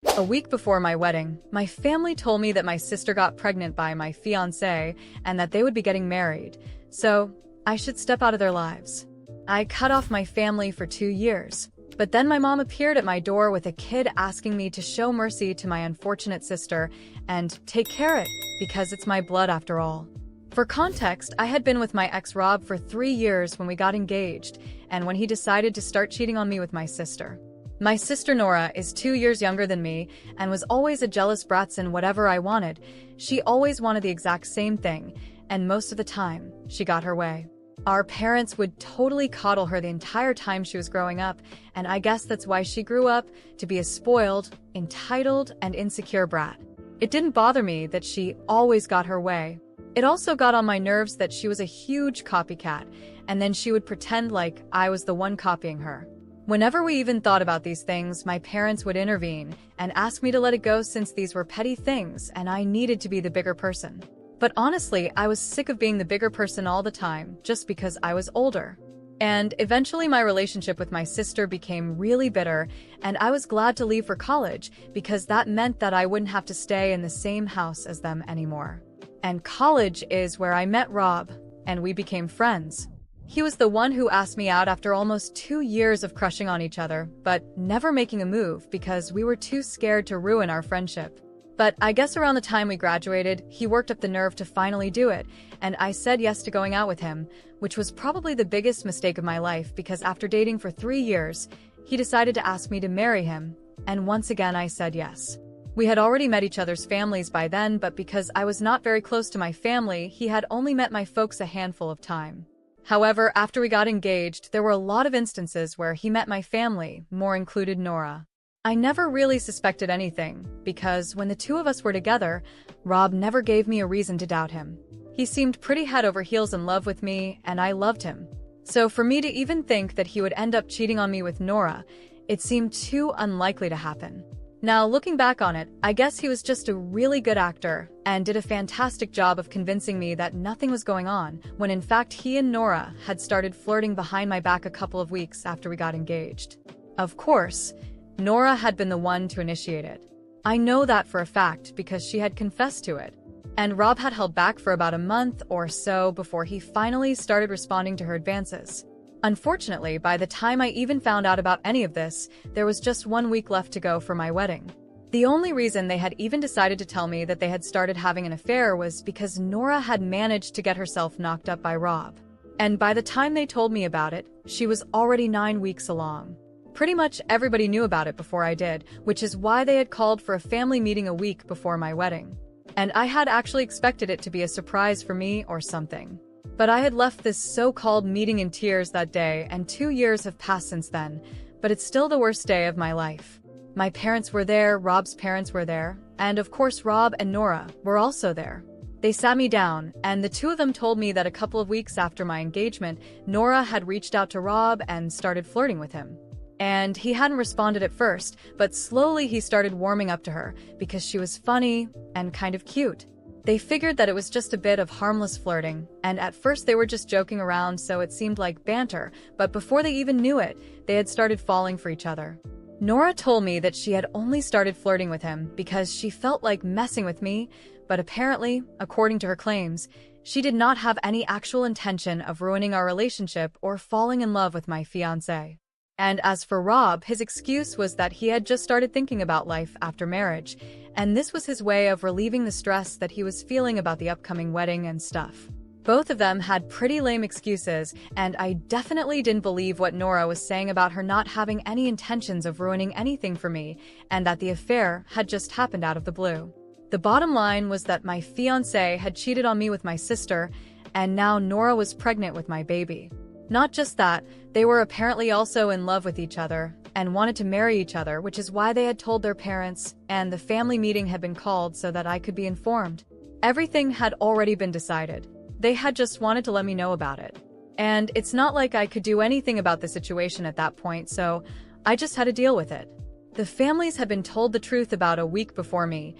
A week before my wedding, my family told me that my sister got pregnant by my fiancé and that they would be getting married, so I should step out of their lives. I cut off my family for 2 years, but then my mom appeared at my door with a kid asking me to show mercy to my unfortunate sister and take care of it because it's my blood after all. For context, I had been with my ex Rob for 3 years when we got engaged and when he decided to start cheating on me with my sister. My sister Nora is 2 years younger than me and was always a jealous brat in whatever I wanted. She always wanted the exact same thing, and most of the time, she got her way. Our parents would totally coddle her the entire time she was growing up, and I guess that's why she grew up to be a spoiled, entitled, and insecure brat. It didn't bother me that she always got her way. It also got on my nerves that she was a huge copycat, and then she would pretend like I was the one copying her. Whenever we even thought about these things, my parents would intervene and ask me to let it go since these were petty things and I needed to be the bigger person. But honestly, I was sick of being the bigger person all the time just because I was older. And eventually my relationship with my sister became really bitter, and I was glad to leave for college because that meant that I wouldn't have to stay in the same house as them anymore. And college is where I met Rob, and we became friends. He was the one who asked me out after almost 2 years of crushing on each other, but never making a move because we were too scared to ruin our friendship. But I guess around the time we graduated, he worked up the nerve to finally do it, and I said yes to going out with him, which was probably the biggest mistake of my life because after dating for 3 years, he decided to ask me to marry him, and once again I said yes. We had already met each other's families by then, but because I was not very close to my family, he had only met my folks a handful of time. However, after we got engaged, there were a lot of instances where he met my family, more included Nora. I never really suspected anything, because when the two of us were together, Rob never gave me a reason to doubt him. He seemed pretty head over heels in love with me, and I loved him. So for me to even think that he would end up cheating on me with Nora, it seemed too unlikely to happen. Now, looking back on it, I guess he was just a really good actor and did a fantastic job of convincing me that nothing was going on, when in fact he and Nora had started flirting behind my back a couple of weeks after we got engaged. Of course, Nora had been the one to initiate it. I know that for a fact because she had confessed to it. And Rob had held back for about a month or so before he finally started responding to her advances. Unfortunately, by the time I even found out about any of this, there was just 1 week left to go for my wedding. The only reason they had even decided to tell me that they had started having an affair was because Nora had managed to get herself knocked up by Rob. And by the time they told me about it, she was already 9 weeks along. Pretty much everybody knew about it before I did, which is why they had called for a family meeting a week before my wedding. And I had actually expected it to be a surprise for me or something. But I had left this so-called meeting in tears that day, and 2 years have passed since then, but it's still the worst day of my life. My parents were there, Rob's parents were there, and of course Rob and Nora were also there. They sat me down, and the two of them told me that a couple of weeks after my engagement, Nora had reached out to Rob and started flirting with him. And he hadn't responded at first, but slowly he started warming up to her because she was funny and kind of cute. They figured that it was just a bit of harmless flirting, and at first they were just joking around, so it seemed like banter, but before they even knew it, they had started falling for each other. Nora told me that she had only started flirting with him because she felt like messing with me, but apparently, according to her claims, she did not have any actual intention of ruining our relationship or falling in love with my fiancé. And as for Rob, his excuse was that he had just started thinking about life after marriage, and this was his way of relieving the stress that he was feeling about the upcoming wedding and stuff. Both of them had pretty lame excuses, and I definitely didn't believe what Nora was saying about her not having any intentions of ruining anything for me, and that the affair had just happened out of the blue. The bottom line was that my fiancé had cheated on me with my sister, and now Nora was pregnant with my baby. Not just that, they were apparently also in love with each other and wanted to marry each other, which is why they had told their parents, and the family meeting had been called so that I could be informed. Everything had already been decided. They had just wanted to let me know about it. And it's not like I could do anything about the situation at that point, so I just had to deal with it. The families had been told the truth about a week before me,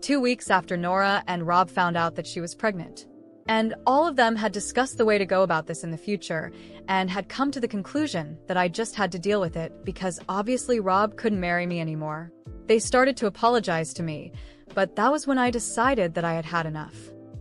2 weeks after Nora and Rob found out that she was pregnant. And all of them had discussed the way to go about this in the future, and had come to the conclusion that I just had to deal with it because obviously Rob couldn't marry me anymore. They started to apologize to me, but that was when I decided that I had had enough.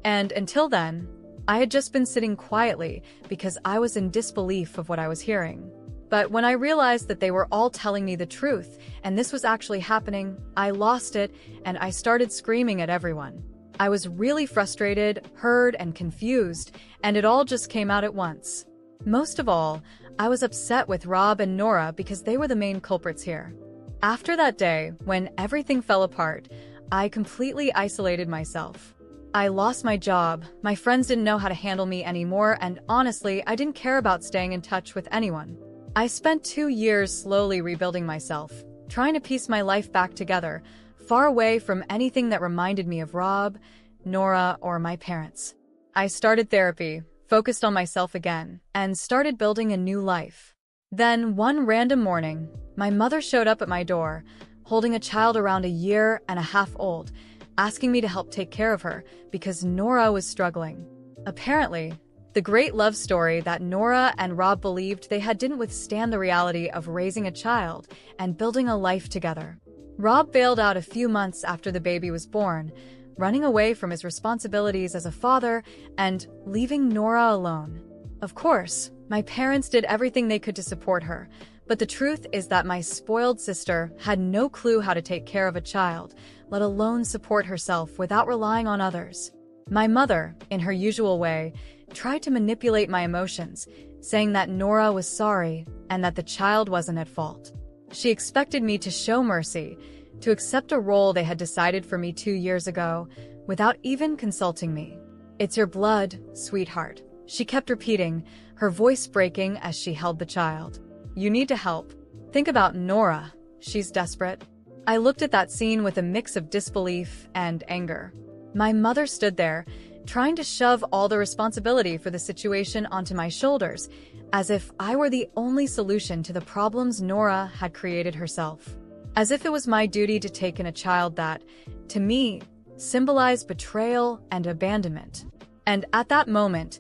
And until then, I had just been sitting quietly because I was in disbelief of what I was hearing. But when I realized that they were all telling me the truth, and this was actually happening, I lost it, and I started screaming at everyone. I was really frustrated, hurt, and confused, and it all just came out at once. Most of all, I was upset with Rob and Nora because they were the main culprits here. After that day, when everything fell apart, I completely isolated myself. I lost my job, my friends didn't know how to handle me anymore, and honestly, I didn't care about staying in touch with anyone. I spent 2 years slowly rebuilding myself, trying to piece my life back together, far away from anything that reminded me of Rob, Nora, or my parents. I started therapy, focused on myself again, and started building a new life. Then, one random morning, my mother showed up at my door, holding a child around 1.5 years old, asking me to help take care of her because Nora was struggling. Apparently, the great love story that Nora and Rob believed they had didn't withstand the reality of raising a child and building a life together. Rob bailed out a few months after the baby was born, running away from his responsibilities as a father and leaving Nora alone. Of course, my parents did everything they could to support her, but the truth is that my spoiled sister had no clue how to take care of a child, let alone support herself without relying on others. My mother, in her usual way, tried to manipulate my emotions, saying that Nora was sorry and that the child wasn't at fault. She expected me to show mercy, to accept a role they had decided for me 2 years ago, without even consulting me. "It's your blood, sweetheart," she kept repeating, her voice breaking as she held the child. "You need to help. Think about Nora. She's desperate." I looked at that scene with a mix of disbelief and anger. My mother stood there, trying to shove all the responsibility for the situation onto my shoulders, as if I were the only solution to the problems Nora had created herself. As if it was my duty to take in a child that, to me, symbolized betrayal and abandonment. And at that moment,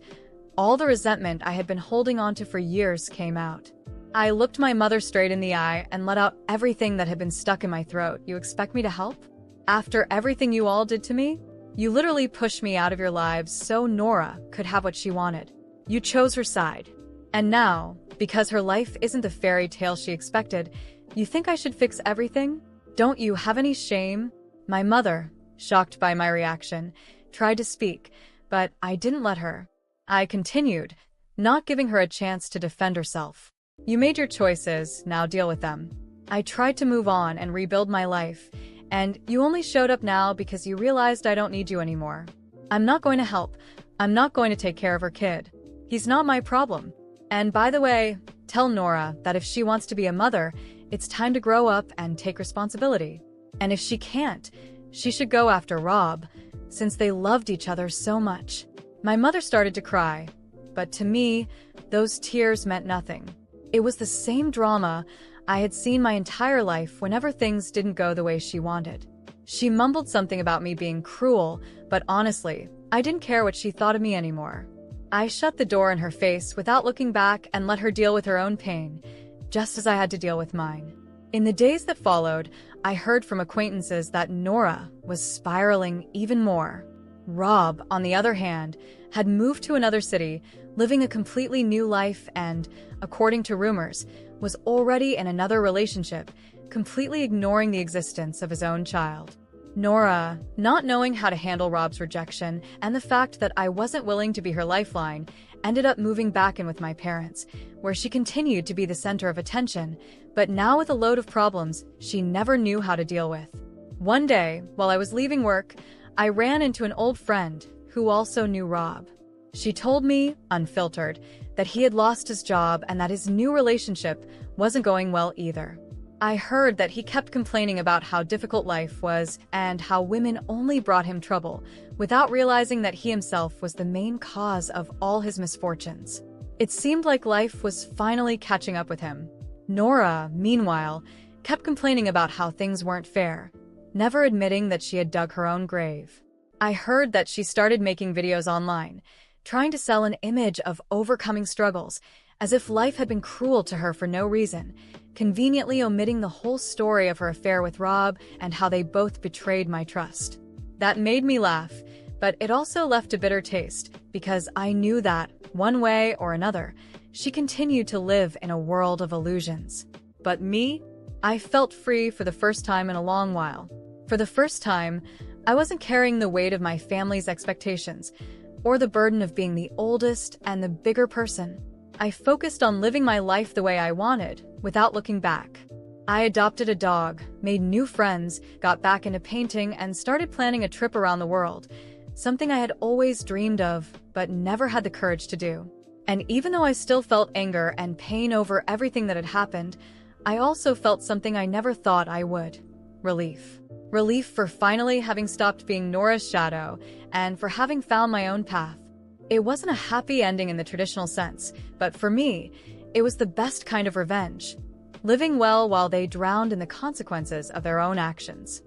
all the resentment I had been holding onto for years came out. I looked my mother straight in the eye and let out everything that had been stuck in my throat. "You expect me to help? After everything you all did to me? You literally pushed me out of your lives so Nora could have what she wanted. You chose her side. And now, because her life isn't the fairy tale she expected, you think I should fix everything? Don't you have any shame?" My mother, shocked by my reaction, tried to speak, but I didn't let her. I continued, not giving her a chance to defend herself. "You made your choices, now deal with them. I tried to move on and rebuild my life, and you only showed up now because you realized I don't need you anymore. I'm not going to help. I'm not going to take care of her kid. He's not my problem. And by the way, tell Nora that if she wants to be a mother, it's time to grow up and take responsibility. And if she can't, she should go after Rob, since they loved each other so much." My mother started to cry, but to me, those tears meant nothing. It was the same drama I had seen my entire life whenever things didn't go the way she wanted. She mumbled something about me being cruel, but honestly, I didn't care what she thought of me anymore. I shut the door in her face without looking back and let her deal with her own pain, just as I had to deal with mine. In the days that followed, I heard from acquaintances that Nora was spiraling even more. Rob, on the other hand, had moved to another city, living a completely new life and, according to rumors, was already in another relationship, completely ignoring the existence of his own child. Nora, not knowing how to handle Rob's rejection and the fact that I wasn't willing to be her lifeline, ended up moving back in with my parents, where she continued to be the center of attention, but now with a load of problems she never knew how to deal with. One day, while I was leaving work, I ran into an old friend who also knew Rob. She told me, unfiltered, that he had lost his job and that his new relationship wasn't going well either. I heard that he kept complaining about how difficult life was and how women only brought him trouble, without realizing that he himself was the main cause of all his misfortunes. It seemed like life was finally catching up with him. Nora, meanwhile, kept complaining about how things weren't fair, never admitting that she had dug her own grave. I heard that she started making videos online, trying to sell an image of overcoming struggles, as if life had been cruel to her for no reason, conveniently omitting the whole story of her affair with Rob and how they both betrayed my trust. That made me laugh, but it also left a bitter taste, because I knew that, one way or another, she continued to live in a world of illusions. But me? I felt free for the first time in a long while. For the first time, I wasn't carrying the weight of my family's expectations, or the burden of being the oldest and the bigger person. I focused on living my life the way I wanted, without looking back. I adopted a dog, made new friends, got back into painting, and started planning a trip around the world, something I had always dreamed of, but never had the courage to do. And even though I still felt anger and pain over everything that had happened, I also felt something I never thought I would. Relief. Relief for finally having stopped being Nora's shadow, and for having found my own path. It wasn't a happy ending in the traditional sense, but for me, it was the best kind of revenge. Living well while they drowned in the consequences of their own actions.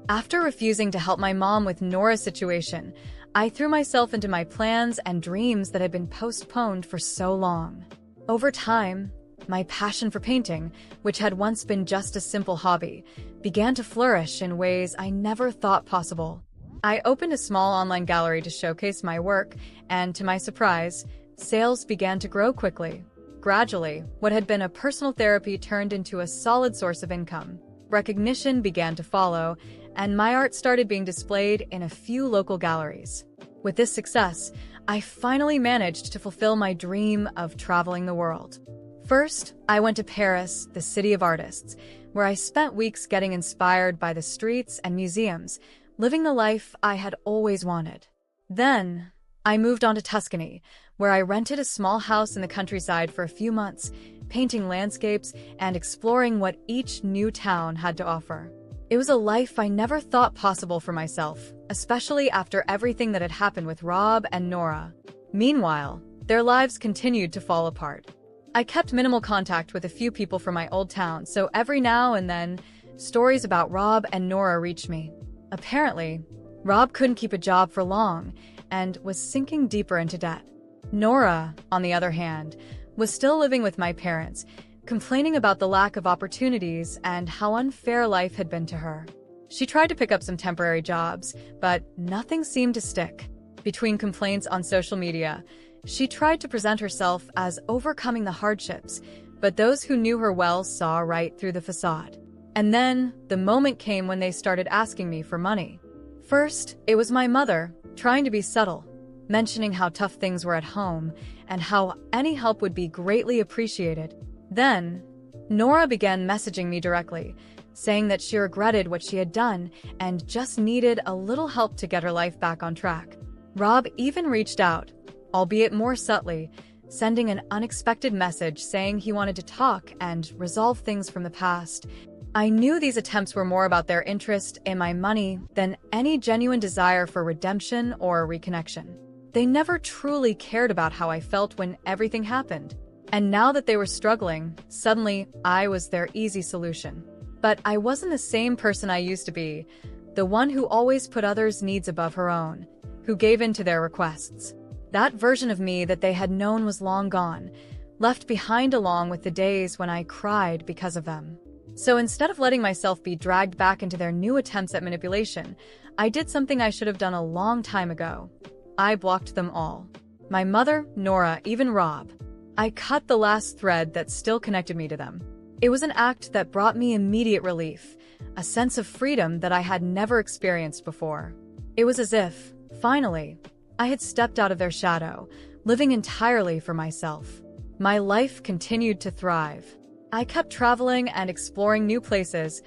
After refusing to help my mom with Nora's situation, I threw myself into my plans and dreams that had been postponed for so long. Over time, my passion for painting, which had once been just a simple hobby, began to flourish in ways I never thought possible. I opened a small online gallery to showcase my work, and to my surprise, sales began to grow quickly. Gradually, what had been a personal therapy turned into a solid source of income. Recognition began to follow, and my art started being displayed in a few local galleries. With this success, I finally managed to fulfill my dream of traveling the world. First, I went to Paris, the city of artists, where I spent weeks getting inspired by the streets and museums, living the life I had always wanted. Then, I moved on to Tuscany, where I rented a small house in the countryside for a few months, painting landscapes and exploring what each new town had to offer. It was a life I never thought possible for myself, especially after everything that had happened with Rob and Nora. Meanwhile, their lives continued to fall apart. I kept minimal contact with a few people from my old town, so every now and then, stories about Rob and Nora reached me. Apparently, Rob couldn't keep a job for long and was sinking deeper into debt. Nora, on the other hand, was still living with my parents, complaining about the lack of opportunities and how unfair life had been to her. She tried to pick up some temporary jobs, but nothing seemed to stick. Between complaints on social media, she tried to present herself as overcoming the hardships, but those who knew her well saw right through the facade. And then, the moment came when they started asking me for money. First, it was my mother, trying to be subtle, mentioning how tough things were at home and how any help would be greatly appreciated. Then, Nora began messaging me directly, saying that she regretted what she had done and just needed a little help to get her life back on track. Rob even reached out, albeit more subtly, sending an unexpected message saying he wanted to talk and resolve things from the past. I knew these attempts were more about their interest in my money than any genuine desire for redemption or reconnection. They never truly cared about how I felt when everything happened. And now that they were struggling, suddenly I was their easy solution. But I wasn't the same person I used to be, the one who always put others' needs above her own, who gave in to their requests. That version of me that they had known was long gone, left behind along with the days when I cried because of them. So instead of letting myself be dragged back into their new attempts at manipulation, I did something I should have done a long time ago. I blocked them all. My mother, Nora, even Rob. I cut the last thread that still connected me to them. It was an act that brought me immediate relief, a sense of freedom that I had never experienced before. It was as if, finally, I had stepped out of their shadow, living entirely for myself. My life continued to thrive. I kept traveling and exploring new places,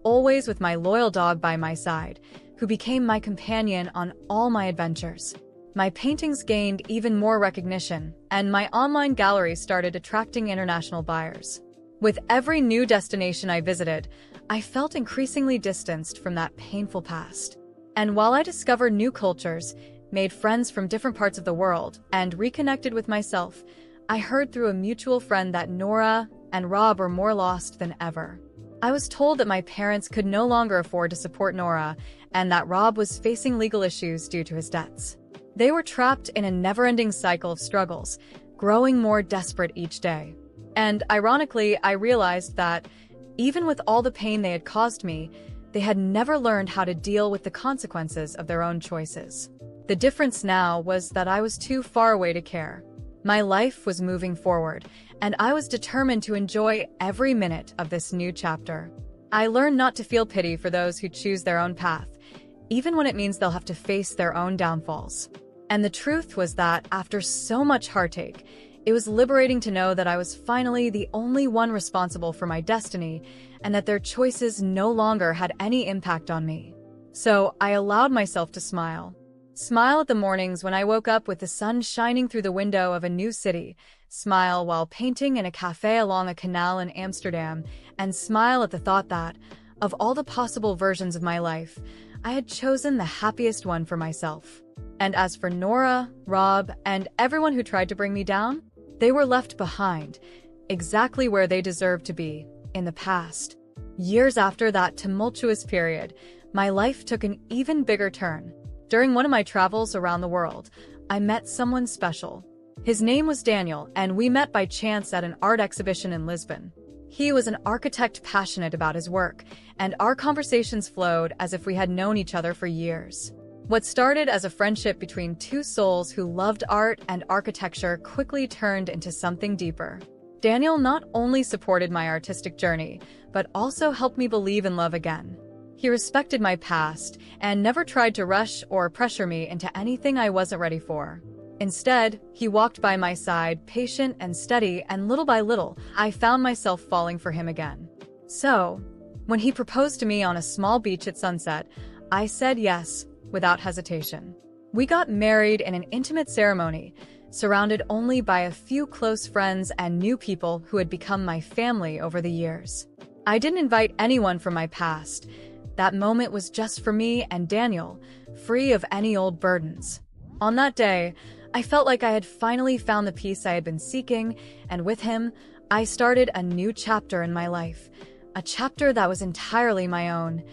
always with my loyal dog by my side, who became my companion on all my adventures. My paintings gained even more recognition, and my online gallery started attracting international buyers. With every new destination I visited, I felt increasingly distanced from that painful past. And while I discovered new cultures, made friends from different parts of the world, and reconnected with myself, I heard through a mutual friend that Nora and Rob were more lost than ever. I was told that my parents could no longer afford to support Nora, and that Rob was facing legal issues due to his debts. They were trapped in a never-ending cycle of struggles, growing more desperate each day. And ironically, I realized that even with all the pain they had caused me, they had never learned how to deal with the consequences of their own choices. The difference now was that I was too far away to care. My life was moving forward, and I was determined to enjoy every minute of this new chapter. I learned not to feel pity for those who choose their own path, even when it means they'll have to face their own downfalls. And the truth was that, after so much heartache, it was liberating to know that I was finally the only one responsible for my destiny, and that their choices no longer had any impact on me. So I allowed myself to smile. Smile at the mornings when I woke up with the sun shining through the window of a new city, smile while painting in a cafe along a canal in Amsterdam, and smile at the thought that, of all the possible versions of my life, I had chosen the happiest one for myself. And as for Nora, Rob, and everyone who tried to bring me down, they were left behind, exactly where they deserved to be, in the past. Years after that tumultuous period, my life took an even bigger turn. During one of my travels around the world, I met someone special. His name was Daniel, and we met by chance at an art exhibition in Lisbon. He was an architect passionate about his work, and our conversations flowed as if we had known each other for years. What started as a friendship between two souls who loved art and architecture quickly turned into something deeper. Daniel not only supported my artistic journey, but also helped me believe in love again. He respected my past and never tried to rush or pressure me into anything I wasn't ready for. Instead, he walked by my side, patient and steady, and little by little, I found myself falling for him again. So, when he proposed to me on a small beach at sunset, I said yes, without hesitation. We got married in an intimate ceremony, surrounded only by a few close friends and new people who had become my family over the years. I didn't invite anyone from my past. That moment was just for me and Daniel, free of any old burdens. On that day, I felt like I had finally found the peace I had been seeking, and with him, I started a new chapter in my life. A chapter that was entirely my own,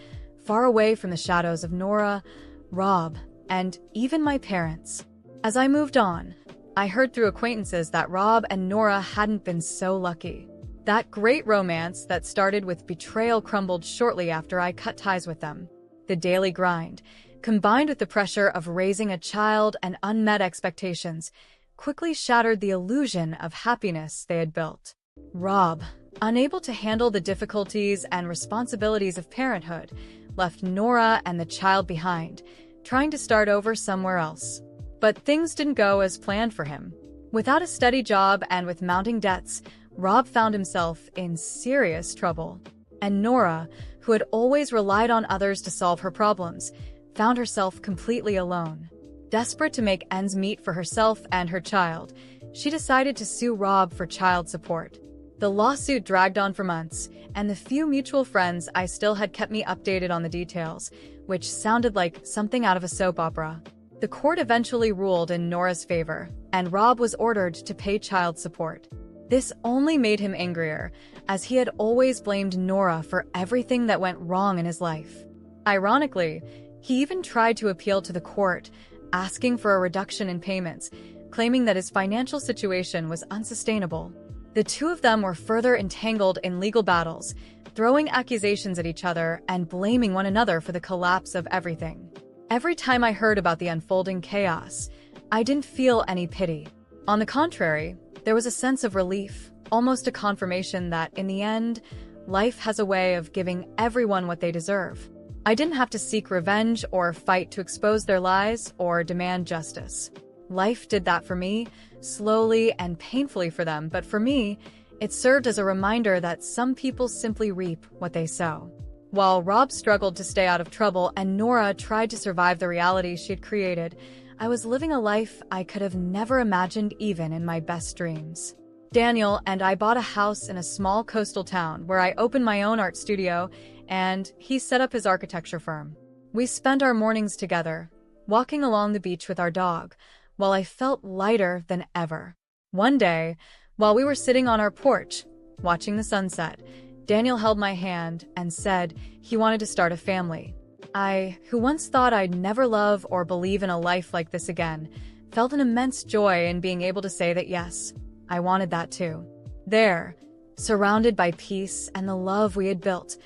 far away from the shadows of Nora, Rob, and even my parents. As I moved on, I heard through acquaintances that Rob and Nora hadn't been so lucky. That great romance that started with betrayal crumbled shortly after I cut ties with them. The daily grind, combined with the pressure of raising a child and unmet expectations, quickly shattered the illusion of happiness they had built. Rob, unable to handle the difficulties and responsibilities of parenthood, left Nora and the child behind, trying to start over somewhere else. But things didn't go as planned for him. Without a steady job and with mounting debts, Rob found himself in serious trouble. And Nora, who had always relied on others to solve her problems, found herself completely alone. Desperate to make ends meet for herself and her child, she decided to sue Rob for child support. The lawsuit dragged on for months, and the few mutual friends I still had kept me updated on the details, which sounded like something out of a soap opera. The court eventually ruled in Nora's favor, and Rob was ordered to pay child support. This only made him angrier, as he had always blamed Nora for everything that went wrong in his life. Ironically, he even tried to appeal to the court, asking for a reduction in payments, claiming that his financial situation was unsustainable. The two of them were further entangled in legal battles, throwing accusations at each other and blaming one another for the collapse of everything. Every time I heard about the unfolding chaos, I didn't feel any pity. On the contrary, there was a sense of relief, almost a confirmation that, in the end, life has a way of giving everyone what they deserve. I didn't have to seek revenge or fight to expose their lies or demand justice. Life did that for me, slowly and painfully for them, but for me, it served as a reminder that some people simply reap what they sow. While Rob struggled to stay out of trouble and Nora tried to survive the reality she'd created, I was living a life I could have never imagined even in my best dreams. Daniel and I bought a house in a small coastal town where I opened my own art studio, and he set up his architecture firm. We spent our mornings together, walking along the beach with our dog, while I felt lighter than ever. One day, while we were sitting on our porch, watching the sunset, Daniel held my hand and said he wanted to start a family. I, who once thought I'd never love or believe in a life like this again, felt an immense joy in being able to say that yes, I wanted that too. There, surrounded by peace and the love we had built,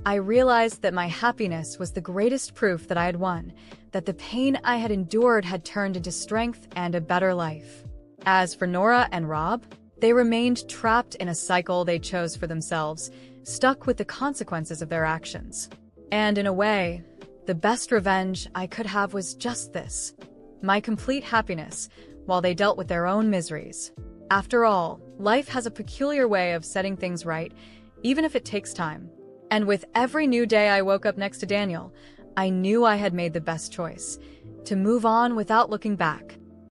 I realized that my happiness was the greatest proof that I had won, that the pain I had endured had turned into strength and a better life. As for Nora and Rob, they remained trapped in a cycle they chose for themselves, stuck with the consequences of their actions. And in a way, the best revenge I could have was just this: my complete happiness, while they dealt with their own miseries. After all, life has a peculiar way of setting things right, even if it takes time. And with every new day I woke up next to Daniel, I knew I had made the best choice: to move on without looking back.